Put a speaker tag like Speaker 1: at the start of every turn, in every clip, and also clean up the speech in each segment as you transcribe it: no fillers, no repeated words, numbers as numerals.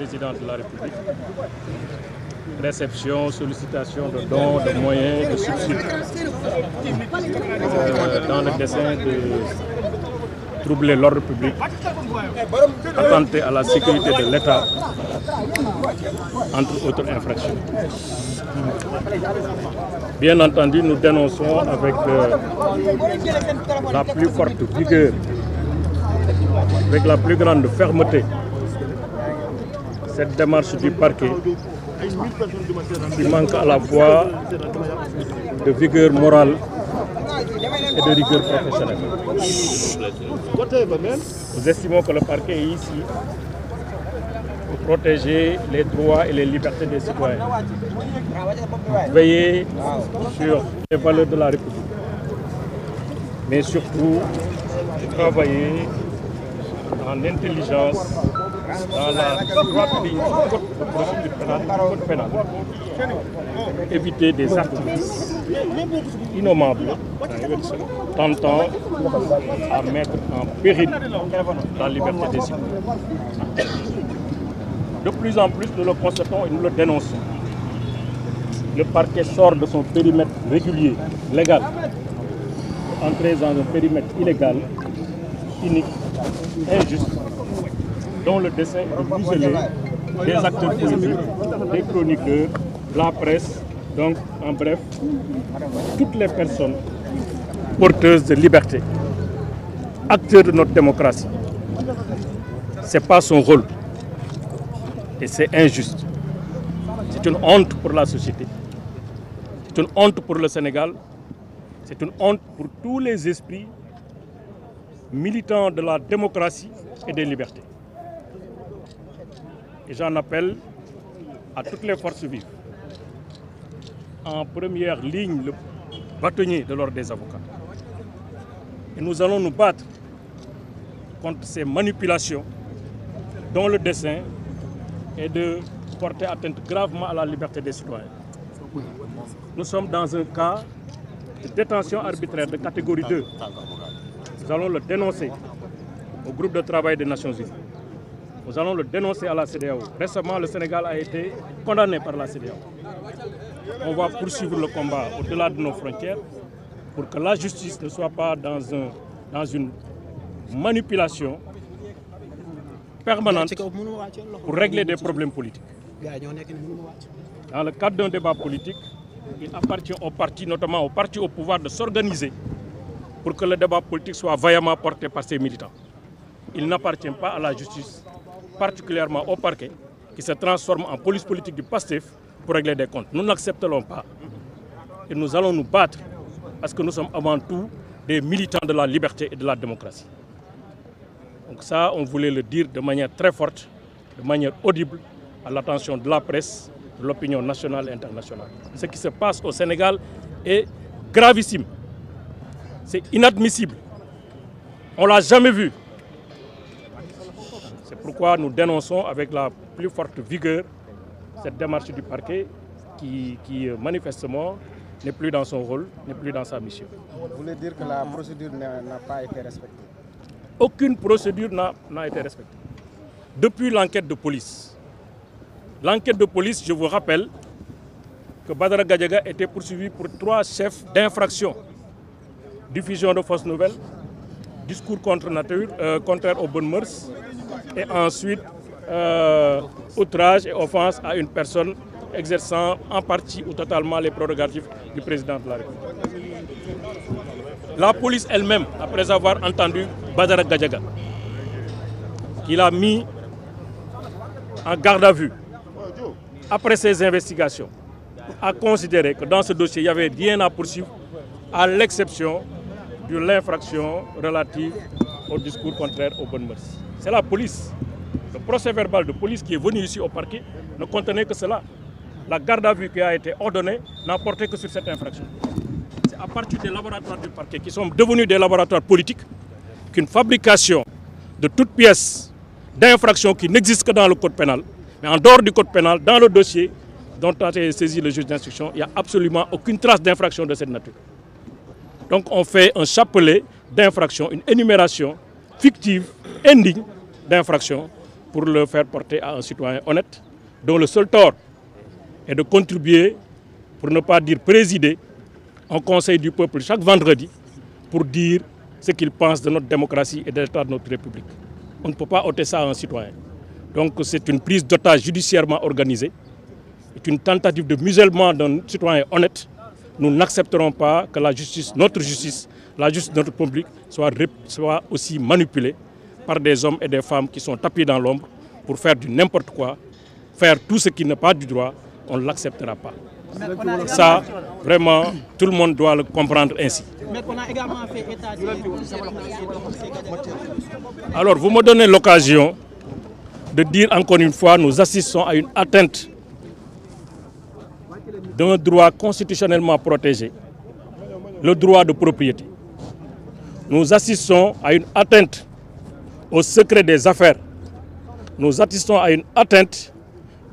Speaker 1: président de la République. Réception, sollicitation de dons, de moyens, de subsides dans le dessein de troubler l'ordre public, attenter à la sécurité de l'État, entre autres infractions. Bien entendu, nous dénonçons avec la plus forte vigueur, avec la plus grande fermeté, cette démarche du parquet qui manque à la fois de vigueur morale et de rigueur professionnelle. Nous estimons que le parquet est ici pour protéger les droits et les libertés des citoyens, veiller sur les valeurs de la République, mais surtout travailler en intelligence dans la droite ligne du code de procédure pénale, du code pénal, éviter des artifices innommables tentant à mettre en péril la liberté des citoyens. De plus en plus, nous le constatons et nous le dénonçons. Le parquet sort de son périmètre régulier, légal, pour entrer dans un périmètre illégal, inique, injuste, dont le dessein est de museler des acteurs politiques, des chroniqueurs, la presse, donc en bref, toutes les personnes porteuses de liberté, acteurs de notre démocratie. Ce n'est pas son rôle et c'est injuste. C'est une honte pour la société, c'est une honte pour le Sénégal, c'est une honte pour tous les esprits militants de la démocratie et des libertés. Et j'en appelle à toutes les forces vives. En première ligne, le bâtonnier de l'ordre des avocats. Et nous allons nous battre contre ces manipulations dont le dessein est de porter atteinte gravement à la liberté des citoyens. Nous sommes dans un cas de détention arbitraire de catégorie 2. Nous allons le dénoncer au groupe de travail des Nations Unies. Nous allons le dénoncer à la CEDEAO. Récemment, le Sénégal a été condamné par la CEDEAO. On va poursuivre le combat au-delà de nos frontières pour que la justice ne soit pas dans une manipulation permanente pour régler des problèmes politiques. Dans le cadre d'un débat politique, il appartient aux partis, notamment aux partis au pouvoir, de s'organiser pour que le débat politique soit vaillamment porté par ses militants. Il n'appartient pas à la justice, particulièrement au parquet, qui se transforme en police politique du PASTEF pour régler des comptes. Nous n'accepterons pas. Et nous allons nous battre parce que nous sommes avant tout des militants de la liberté et de la démocratie. Donc ça, on voulait le dire de manière très forte, de manière audible, à l'attention de la presse, de l'opinion nationale et internationale. Ce qui se passe au Sénégal est gravissime. C'est inadmissible. On ne l'a jamais vu. C'est pourquoi nous dénonçons avec la plus forte vigueur cette démarche du parquet qui manifestement n'est plus dans son rôle, n'est plus dans sa mission.
Speaker 2: Vous voulez dire que la procédure n'a pas été respectée?
Speaker 1: Aucune procédure n'a été respectée. Depuis l'enquête de police. L'enquête de police, je vous rappelle que Badara Gadiaga était poursuivi pour 3 chefs d'infraction. Diffusion de fausses nouvelles, discours contre nature, contraire aux bonnes mœurs, et ensuite outrage et offense à une personne exerçant en partie ou totalement les prérogatives du président de la République. La police elle-même, après avoir entendu Badara Gadiaga, qu'il a mis en garde à vue, après ses investigations, a considéré que dans ce dossier, il n'y avait rien à poursuivre, à l'exception de l'infraction relative au discours contraire aux bonnes mœurs. C'est la police. Le procès verbal de police qui est venu ici au parquet ne contenait que cela. La garde à vue qui a été ordonnée n'a porté que sur cette infraction. C'est à partir des laboratoires du parquet qui sont devenus des laboratoires politiques qu'une fabrication de toutes pièces d'infraction qui n'existe que dans le code pénal, mais en dehors du code pénal, dans le dossier dont a été saisi le juge d'instruction, il n'y a absolument aucune trace d'infraction de cette nature. Donc on fait un chapelet d'infraction, une énumération fictive, indigne d'infraction pour le faire porter à un citoyen honnête, dont le seul tort est de contribuer, pour ne pas dire présider, un conseil du peuple chaque vendredi pour dire ce qu'il pense de notre démocratie et de l'état de notre République. On ne peut pas ôter ça à un citoyen. Donc c'est une prise d'otage judiciairement organisée, c'est une tentative de musellement d'un citoyen honnête. Nous n'accepterons pas que la justice, notre justice, la justice de notre public soit aussi manipulée par des hommes et des femmes qui sont tapis dans l'ombre pour faire du n'importe quoi, faire tout ce qui n'est pas du droit. On ne l'acceptera pas. Ça, vraiment, tout le monde doit le comprendre ainsi. Alors, vous me donnez l'occasion de dire encore une fois, nous assistons à une atteinte d'un droit constitutionnellement protégé, le droit de propriété. Nous assistons à une atteinte au secret des affaires. Nous assistons à une atteinte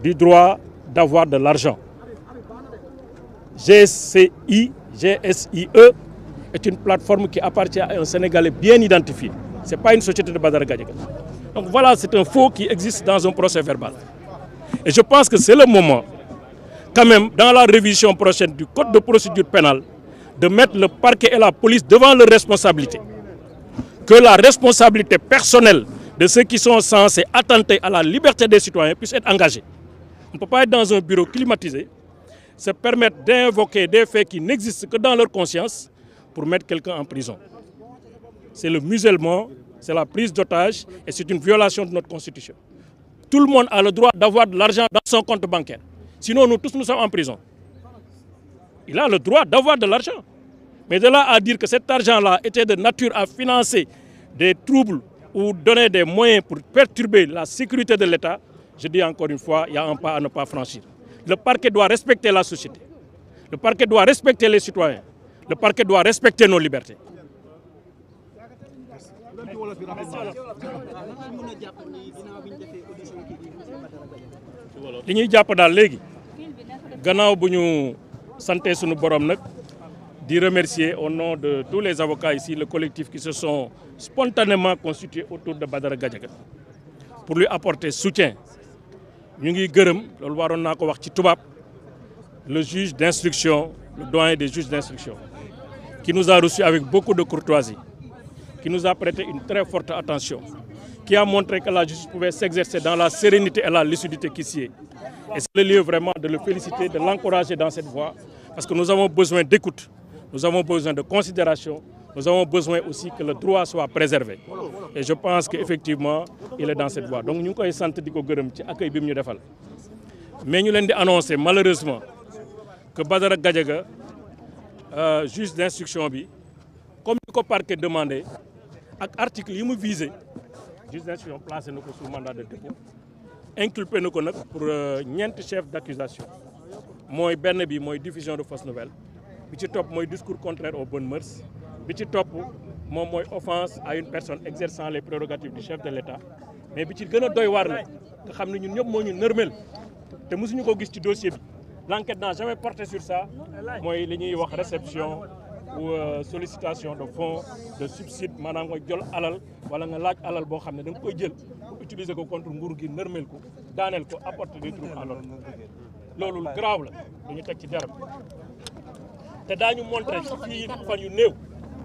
Speaker 1: du droit d'avoir de l'argent. GSIE est une plateforme qui appartient à un Sénégalais bien identifié. Ce n'est pas une société de Badara Gadiaga. Donc voilà, c'est un faux qui existe dans un procès verbal. Et je pense que c'est le moment, quand même, dans la révision prochaine du Code de procédure pénale, de mettre le parquet et la police devant leurs responsabilités. Que la responsabilité personnelle de ceux qui sont censés attenter à la liberté des citoyens puisse être engagée. On ne peut pas être dans un bureau climatisé, se permettre d'invoquer des faits qui n'existent que dans leur conscience pour mettre quelqu'un en prison. C'est le musellement, c'est la prise d'otage et c'est une violation de notre Constitution. Tout le monde a le droit d'avoir de l'argent dans son compte bancaire. Sinon, nous tous, nous sommes en prison. Il a le droit d'avoir de l'argent. Mais de là à dire que cet argent-là était de nature à financer des troubles ou donner des moyens pour perturber la sécurité de l'État, je dis encore une fois, il y a un pas à ne pas franchir. Le parquet doit respecter la société. Le parquet doit respecter les citoyens. Le parquet doit respecter nos libertés. li ñuy jàpp daal léegi gannaaw bu ñu santé sunu borom nag di remercier au nom de tous les avocats ici le collectif qui se sont spontanément constitués autour de Badara Gadiaga pour lui apporter soutien. Ñu ngi gërëm loolu waroon naa ko wax ci tubaab le juge d'instruction, le doyen des juges d'instruction qui nous a reçus avec beaucoup de courtoisie, qui nous a prêté une très forte attention, qui a montré que la justice pouvait s'exercer dans la sérénité et la lucidité qui s'y est. Et c'est le lieu vraiment de le féliciter, de l'encourager dans cette voie, parce que nous avons besoin d'écoute, nous avons besoin de considération, nous avons besoin aussi que le droit soit préservé. Et je pense qu'effectivement, il est dans cette voie. Donc nous avons senti di ko gërëm ci accueil bi mu ñu defal. Mais ñu leen di annoncer malheureusement que Badara Gadiaga, juge d'instruction bi, comme ni ko parquet demandé, ak article yi mu visé, juge d'instruction placé na ko sous mandat de dépôt, inculpé na ko nag pour ñeenti chef d'accusation. Mooy benn bi mooy diffusion de fausses nouvelles, bi ci topp mooy discours contraire aux bonnes mœurs, bi ci topp moom mooy offense à une personne exerçant les prérogatives du chef de l'État. Mais bi ci gën a doy waar nag nga xam ne ñun ñëpp moo ñu nërmel te mosuñu ko gis ci dossier bi. L'enquête n'a jamais porté sur ça, mooy li ñuy wax réception ou sollicitation de fonds de subside maanaam nga jël alal wala nga laaj alal boo xam ne da nga koy jël pour utiliser ko contre nguur gi nërmel ko daaneel ko apporter des troubles à l'ordre. Loolu lu grave la dañu teg ci deram te daañu montré ci fii fan yu néew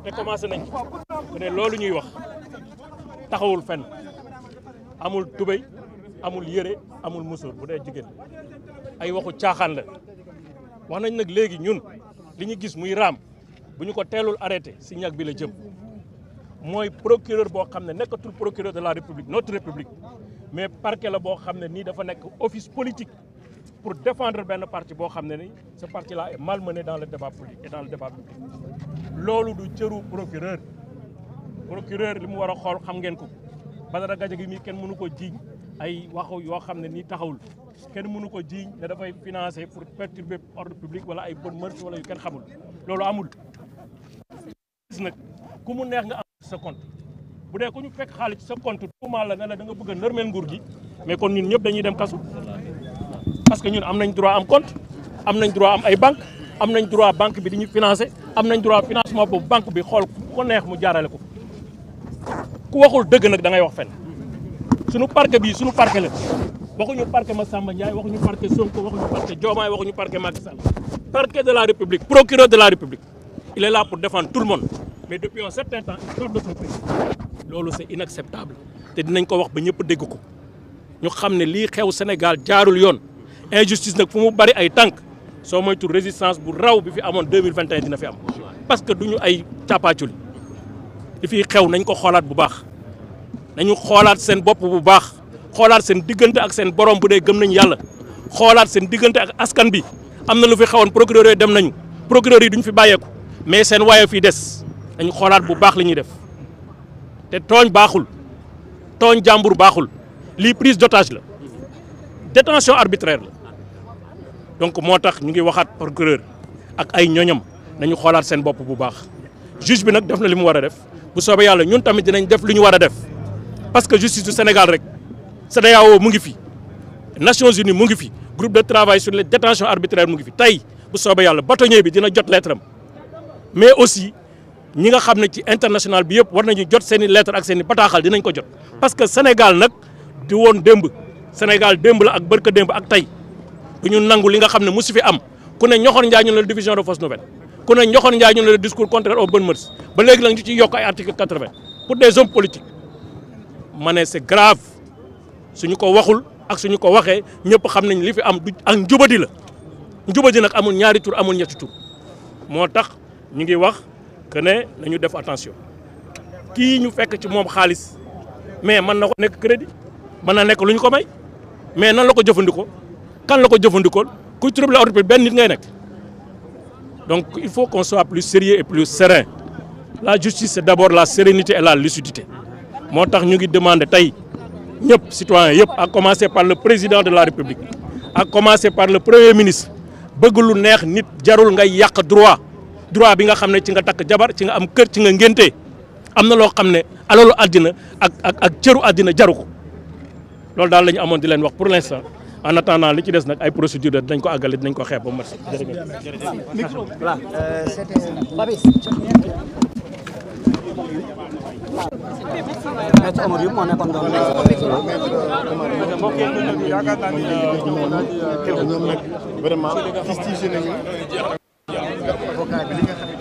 Speaker 1: te commencé nañ ko ne loolu ñuy wax taxawul fenn amul tubéy amul yére amul musóor bu dee jigéen ay waxu caaxaan la wax nañ nag léegi ñun li ñu gis muy raam bu ñu ko teelul arrêté si ñag bi la jëm mooy procureur boo xam ne nekkatul procureur de la République notre République mais parquet la boo xam ne nii dafa nekk office politique pour défendre benn parti boo xam ne ni ce parti là est malmené dans le débat politique et dans le débat public. Loolu du cëru procureur li mu war a xool xam ngeen ko Badara Gadiaga mi kenn mënu ko jiiñ ay waxu yoo xam ne nii taxawul kenn mënu ko jiiñ ne dafay financer pour perturber ordre public wala ay bonnes mœurs wala yu kenn xamul loolu amul. Nag ku mu neex nga am sa compte bu dee ku ñu fekk xaalis ci sa compte tuumaal la ne la da nga bëgg a nërmeel nguur gi mais kon ñun ñëpp dañuy dem kaso parce que ñun am nañ droit am compte am nañ droit am ay banque am nañ droit banque bi di ñu financer am nañ droit financement boobu banque bi xool ko neex mu jaarale ko ku waxul dëgg nag da ngay wax fen suñu parquet bii suñu parquet la waxuñu parquet Massamba Ndiaye waxuñu parquet Sonko waxuñu parquet Diomaye waxuñu parquet Macky Sall parquet de la République procureur de la République il est là pour défendre tout le monde mais depuis un certain temps il sort de son pays loolu c'est inacceptable te dinañ ko wax ba ñëpp dégg ko ñu xam ne lii xew Sénégal jaarul yoon injustice nag fu mu bari ay tànk soo moytu résistance bu raw bi fi amoon 2021 dina fi am parce que duñu ay càppaaculi li fiy xew nañ ko xoolaat bu baax nañu xoolaat seen bopp bu baax xoolaat seen diggante ak seen borom bu dee gëm nañu yàlla xoolaat seen diggante ak askan bi am na lu fi xewoon procureur yi dem nañu procureur yi duñu fi bàyyeeku mais seen waaye fii des nañu xoolaat bu baax li ñuy def te tooñ baaxul tooñ jàmbur baaxul lii prise d'otage la détention arbitraire la donc moo tax ñu ngi waxaat procureur ak ay ñoñam nañu xoolaat seen bopp bu baax juge bi nag def na li mu war a def bu soobee yàlla ñun tamit dinañ def li ñu war a def parce que justice du Sénégal rek CEDEAO mu ngi fi Nations Unies mu ngi fi groupe de travail sur les détentions arbitraires mu ngi fi tey bu soobee yàlla bâtonnier bi dina jot lettre am mais aussi ñi nga xam ne ci international bi yëpp war nañu jot seen i lettre ak seen i bataaxal dinañ ko jot parce que Sénégal nag di woon démb Sénégal démb la ak bërka démb ak tey du ñu nangu li nga xam ne musu fi am ku ne ñoxoon njaay ñu la division de fausse nouvelle ku ne ñoxoon njaay ñu la discours contraire aux bonnes mœurs ba léegi nag ñu ciy yokk ay article 80 pour des hommes politiques ma ne c'est grave suñu ko waxul ak suñu ko waxee ñëpp xam nañ li fi am du ak njubadi la njubadi nag amul ñaari tur amul ñetti tur moo tax ñu ngi wax que ne nañu def attention kii ñu fekk ci moom xaalis mais mën na ko nekk crédit mën na nekk lu ñu ko may mais nan la ko jëfandikoo kan la ko jëfandikoo kuy troubler ordre public benn nit ngay nekk donc il faut qu'on soit plus sérieux et plus serein la justice c'est d'abord la sérénité et la lucidité moo tax ñu ngi demander tey ñëpp citoyens yëpp à commencer par le président de la République à commencer par le premier ministre bëgg lu neex nit jarul ngay yàq droit bi nga xam ne ci nga takk jabar ci nga am kër ci nga ngénte am na loo xam ne alalu àddina ak cëru àddina jaru ko loolu daal la ñu amoon di leen wax pour l'instant en attendant li ci des nag ay procédure dinañ ko àggale dinañ ko xeeb ba mu jërëjëf.
Speaker 3: Voilà, c'était Babis. Maître Omar Youm moo nekkoon doon
Speaker 2: yaakaar naa ni ñoom nag vraiment fustigé nañu avocat bi li nga xam ne